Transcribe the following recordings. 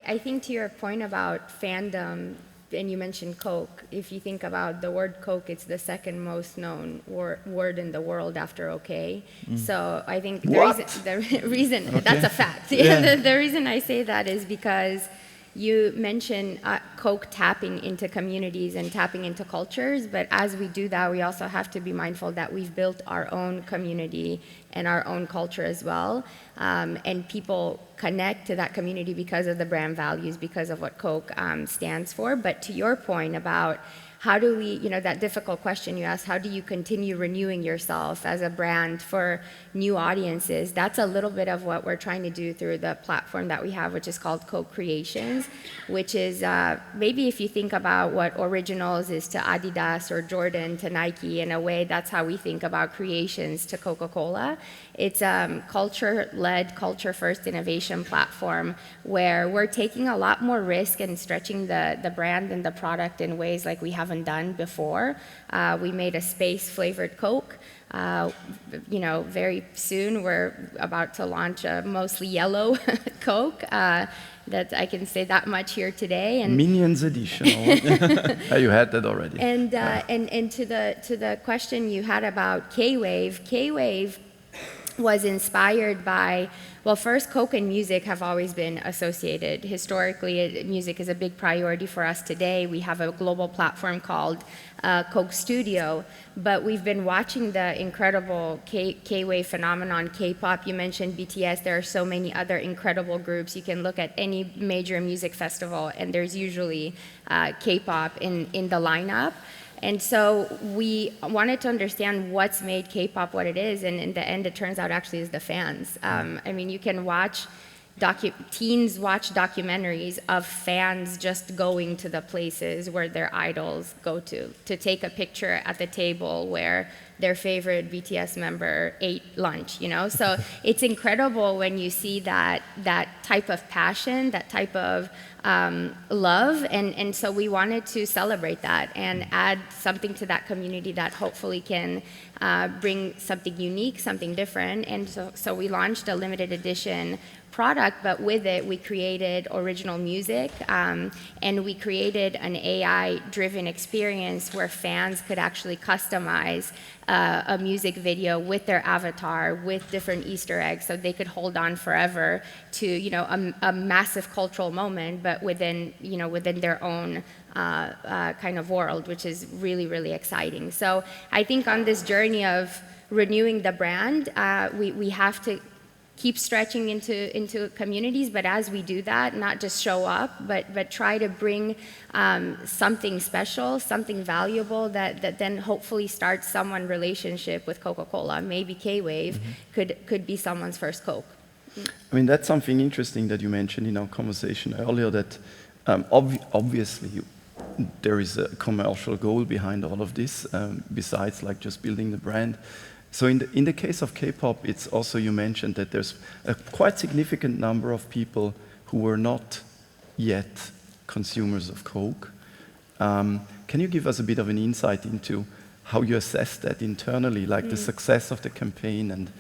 I think to your point about fandom, and you mentioned Coke, if you think about the word Coke, it's the second most known word in the world after OK. So I think the reason Okay. that's a fact. Yeah. The reason I say that is because you mentioned Coke tapping into communities and tapping into cultures, but as we do that, we also have to be mindful that we've built our own community and our own culture as well. And people connect to that community because of the brand values, because of what Coke stands for. But to your point about how do we, that difficult question you asked, how do you continue renewing yourself as a brand for new audiences? That's a little bit of what we're trying to do through the platform that we have, which is called Coke Creations, which is maybe if you think about what Originals is to Adidas or Jordan to Nike, in a way, that's how we think about Creations to Coca Cola. It's a culture-led, culture-first innovation platform where we're taking a lot more risk and stretching the brand and the product in ways like we haven't done before. We made a space-flavored Coke. Very soon we're about to launch a mostly yellow Coke. That I can say that much here today. And Minions edition. You had that already. And to the question you had about K-Wave, K-Wave was inspired by, well, first, Coke and music have always been associated. Historically, music is a big priority for us today. We have a global platform called Coke Studio, but we've been watching the incredible K-Wave phenomenon, K-pop. You mentioned BTS. There are so many other incredible groups. You can look at any major music festival, and there's usually K-pop in the lineup. And so we wanted to understand what's made K-pop what it is, and in the end, it turns out actually is the fans. I mean, you can watch teens watch documentaries of fans just going to the places where their idols go to take a picture at the table where their favorite BTS member ate lunch, So it's incredible when you see that type of passion, that type of love, and so we wanted to celebrate that and add something to that community that hopefully can bring something unique, something different, and so we launched a limited edition product, but with it we created original music, and we created an AI-driven experience where fans could actually customize a music video with their avatar, with different Easter eggs, so they could hold on forever to a massive cultural moment, but within their own kind of world, which is really, really exciting. So I think on this journey of renewing the brand, we have to keep stretching into communities, but as we do that, not just show up, but try to bring something special, something valuable that then hopefully starts someone's relationship with Coca-Cola. Maybe K-Wave could be someone's first Coke. I mean, that's something interesting that you mentioned in our conversation earlier, that obviously there is a commercial goal behind all of this, besides like just building the brand. So in the case of K-pop, it's also, you mentioned that there's a quite significant number of people who were not yet consumers of Coke. Can you give us a bit of an insight into how you assess that internally, like the success of the campaign, and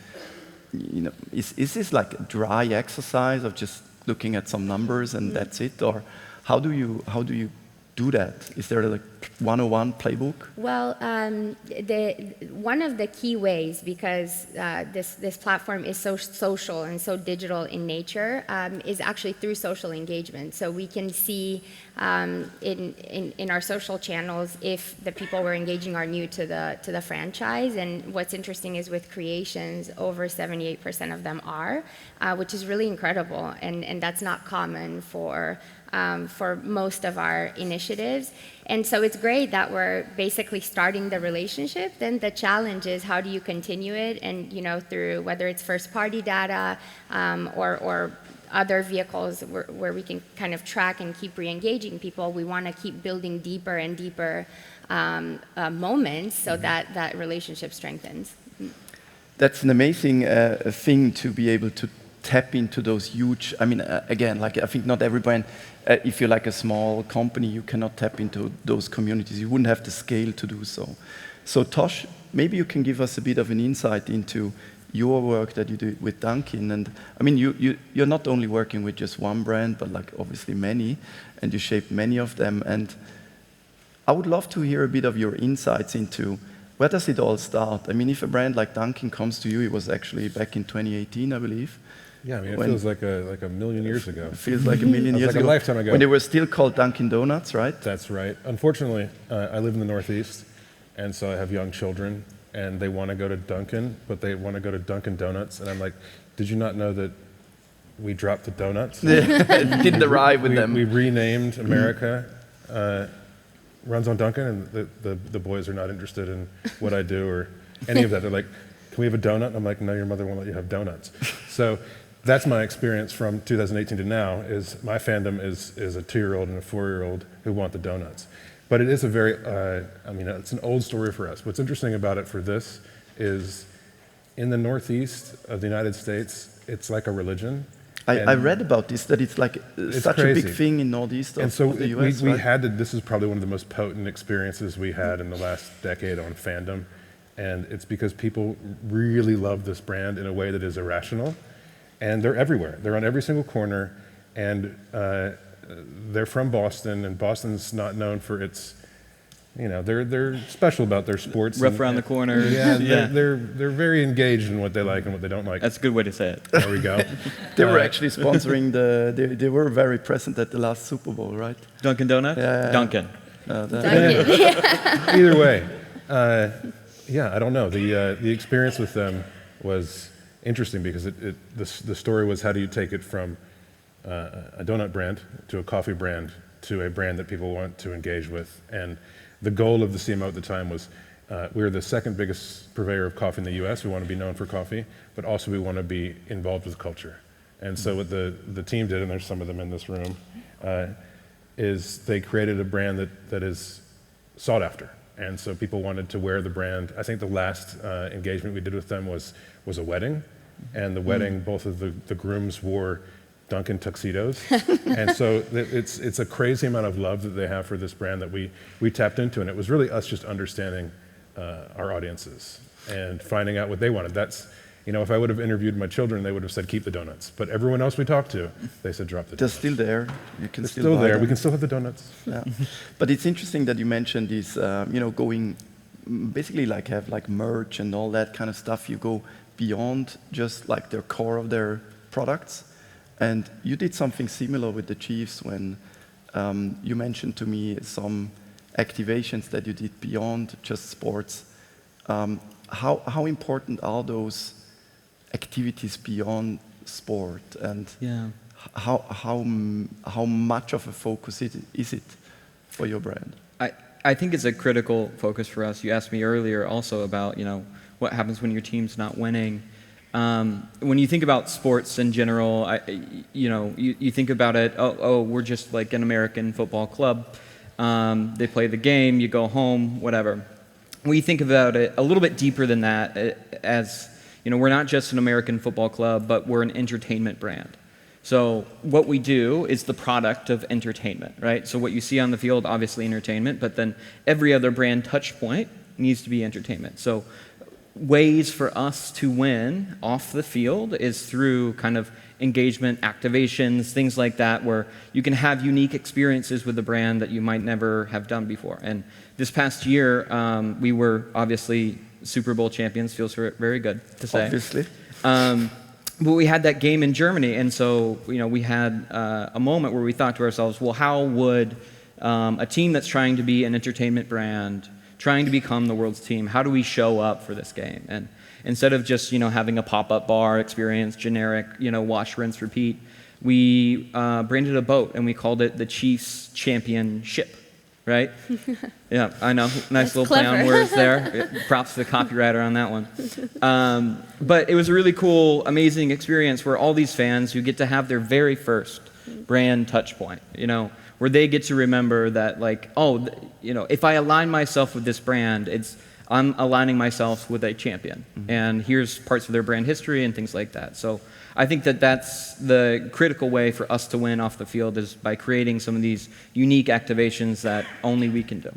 is this like a dry exercise of just looking at some numbers and that's it, or how do you do that? Is there a 101 playbook? Well, one of the key ways, because this platform is so social and so digital in nature, is actually through social engagement. So we can see in our social channels if the people we're engaging are new to the franchise. And what's interesting is with Creations, over 78% of them are, which is really incredible, and that's not common for most of our initiatives. And so it's great that we're basically starting the relationship. Then the challenge is how do you continue it, and through whether it's first party data or other vehicles where we can kind of track and keep re-engaging people. We want to keep building deeper and deeper moments so that relationship strengthens. That's an amazing thing to be able to tap into those huge, I mean, again, like I think not every brand, if you're like a small company, you cannot tap into those communities. You wouldn't have the scale to do so. So Tosh, maybe you can give us a bit of an insight into your work that you do with Dunkin. And I mean, you're not only working with just one brand, but like obviously many, and you shape many of them. And I would love to hear a bit of your insights into where does it all start? I mean, if a brand like Dunkin comes to you, it was actually back in 2018, I believe. Yeah, I mean, it feels like a million years ago. It feels like a million years like ago. a lifetime ago. When they were still called Dunkin' Donuts, right? That's right. Unfortunately, I live in the Northeast, and so I have young children, and they want to go to Dunkin', but they want to go to Dunkin' Donuts, and I'm like, did you not know that we dropped the donuts? It didn't arrive with them. We renamed America, runs on Dunkin', and the boys are not interested in what I do or any of that. They're like, can we have a donut? I'm like, no, your mother won't let you have donuts. So that's my experience from 2018 to now, is my fandom is a 2-year-old and a 4-year-old who want the donuts. But it is a very, I mean, it's an old story for us. What's interesting about it for this is in the Northeast of the United States, it's like a religion. I read about this, that it's like such crazy. A big thing in Northeast of, and so of the US, we right? had to, this is probably one of the most potent experiences we had in the last decade on fandom. And it's because people really love this brand in a way that is irrational. And they're everywhere. They're on every single corner. And they're from Boston, and Boston's not known for its, you know, they're special about their sports. Rough around the corner. Yeah, they're very engaged in what they like and what they don't like. That's a good way to say it. There we go. They were actually sponsoring they were very present at the last Super Bowl, right? Dunkin' Donuts? Yeah. Dunkin'. Either way, yeah, I don't know. The experience with them was interesting because the story was, how do you take it from a donut brand to a coffee brand to a brand that people want to engage with. And the goal of the CMO at the time was, we're the second biggest purveyor of coffee in the US. We want to be known for coffee, but also we want to be involved with culture. And so what the team did, and there's some of them in this room, is they created a brand that is sought after. And so people wanted to wear the brand. I think the last engagement we did with them was a wedding. And the wedding, both of the grooms wore Dunkin' tuxedos. And so it's a crazy amount of love that they have for this brand that we tapped into. And it was really us just understanding our audiences and finding out what they wanted. That's, you know, if I would have interviewed my children, they would have said, keep the donuts. But everyone else we talked to, they said, drop the donuts. They're still there. You can They're still still buy there. them. We can still have the donuts. Yeah. But it's interesting that you mentioned this, you know, going, basically like have like merch and all that kind of stuff. You go beyond just like their core of their products. And you did something similar with the Chiefs when you mentioned to me some activations that you did beyond just sports. How important are those activities beyond sport, and how much of a focus is it for your brand? I think it's a critical focus for us. You asked me earlier also about, you know, what happens when your team's not winning. When you think about sports in general, you think about it, we're just like an American football club. They play the game, you go home, whatever. We think about it a little bit deeper than that, as, you know, we're not just an American football club, but we're an entertainment brand. So what we do is the product of entertainment, right? So what you see on the field, obviously entertainment, but then every other brand touch point needs to be entertainment. So ways for us to win off the field is through kind of engagement, activations, things like that, where you can have unique experiences with the brand that you might never have done before. And this past year, we were obviously Super Bowl champions, feels very good to say. Obviously. But we had that game in Germany, and so, you know, we had a moment where we thought to ourselves, well, how would a team that's trying to be an entertainment brand, trying to become the world's team, how do we show up for this game? And instead of just, you know, having a pop-up bar experience, generic, you know, wash, rinse, repeat, we branded a boat, and we called it the Chiefs Championship, right? Yeah, I know. Nice little play on words there. Props to the copywriter on that one. But it was a really cool, amazing experience where all these fans who get to have their very first brand touch point, you know, where they get to remember that, like, oh, you know, if I align myself with this brand, I'm aligning myself with a champion. Mm-hmm. And here's parts of their brand history and things like that. So I think that that's the critical way for us to win off the field, is by creating some of these unique activations that only we can do.